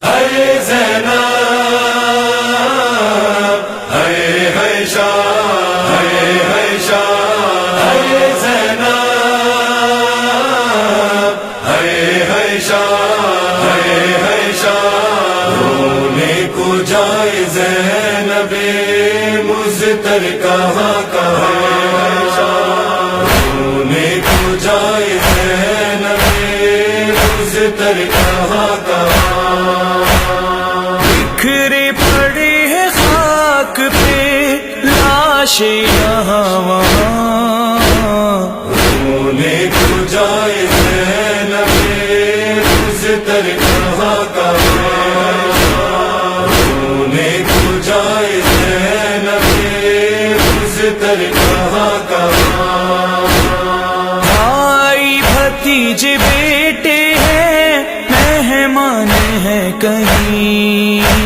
ہے زینب ہے شاہ ہے شاہ ہے زینب ہے شاہ ہے شاہ رونے کو جائے زینب مزتر کہاں کہاں رونے کو جائے زینب مزتر کہاں کہاں بکھرے پڑے ہیں خاک پہ لاش یہاں وہاں رونے کو جائے زینب مزتر کہاں کہاں رونے کو جائے زینب مزتر کہاں کہاں بھائی بھتیجے بیٹے ہیں مہمان ہیں کہیں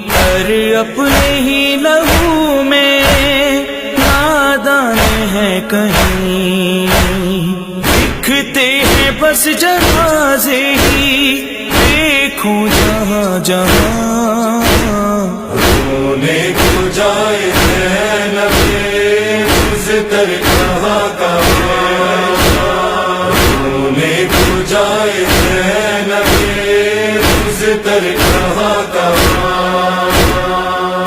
پر اپنے ہی لہو میں نادان ہیں کہیں دکھتے ہیں بس جنازے ہی دیکھوں جہاں جہاں رونے کو جائے زینب مزتر کہاں کہاں رونے کو جائے زینب مزتر کہاں کہاں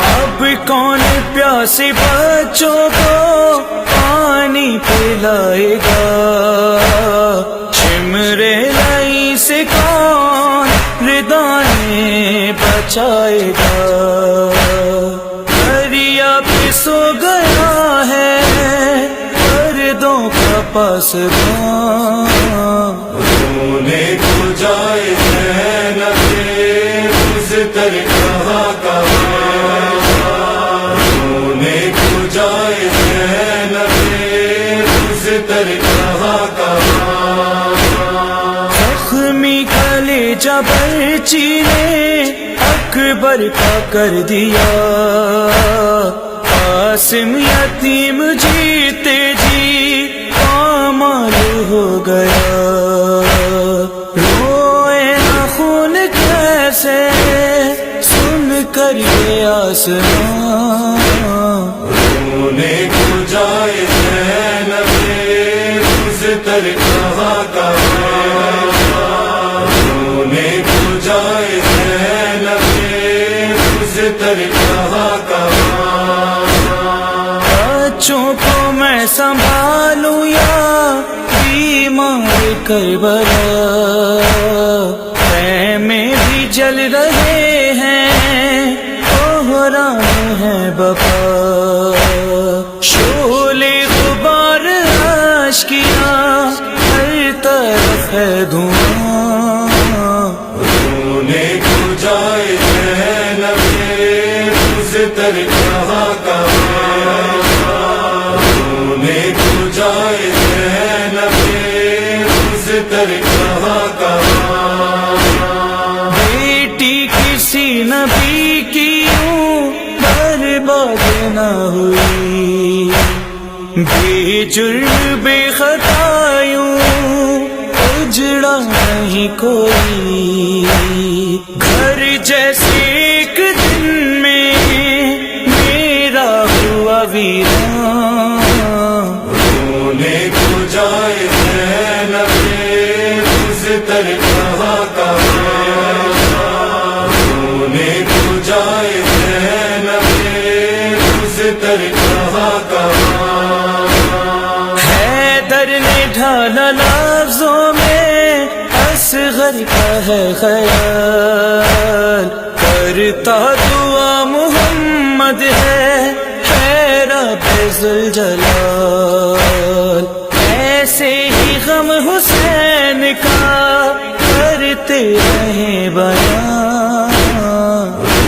اب کون پیاسے بچوں کو پانی پلائے گا چمرے لائی سے کون ردائیں بچائے گا دریا پہ سو گیا ہے پردوں کا پاسبان رونے کو جائے زینب مزتر کہاں کہاں رونے کو جائے زینب مزتر کہاں کہاں زخمی کلیجہ برچی نے اکبر کا کر دیا قاسم یتیم جیتے جی پامال ہو گیا روئے نہ خون کیسے سن کر یہ آسمان رونے کو جائے زینب مزتر کہاں کہاں رونے کو جائے زینب مزتر کہاں کہاں بچوں کو میں سنبھالوں یا بیمار کربلا خیمے بھی جل رہے ہیں کوہرام ہے بپا شعلے غبار اشکیاں ہر طرف ہے دھواں رونے کو جائے زینب مزتر کہاں کہاں رونے کو جائے زینب مزتر کہاں کہاں بیٹی کسی نبی کی یوں برباد نہ ہوئی بے جرم بے خطایوں اجڑا نہیں کوئی گھر جیسے ایک دن میں میرا ہوا ویران رونے کو جائے زینب مزتر کہاں کہاں رونے کو جائے زینب مزتر کہاں کہاں حیدر نے ڈھالا لفظوں میں اصغر کا ہے خیال کرتا دعا محمد ہے رب ذوالجلال ایسے ہی غم حسین کا کرتے رہیں بیان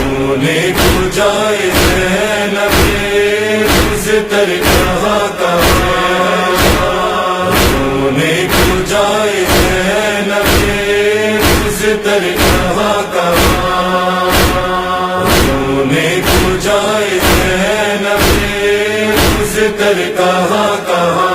رونے کو جائے زینب مزتر کہاں کہاں رونے کو جائے زینب مزتر کہاں کہاں رونے کو جائے زینب مزتر کہاں کہاں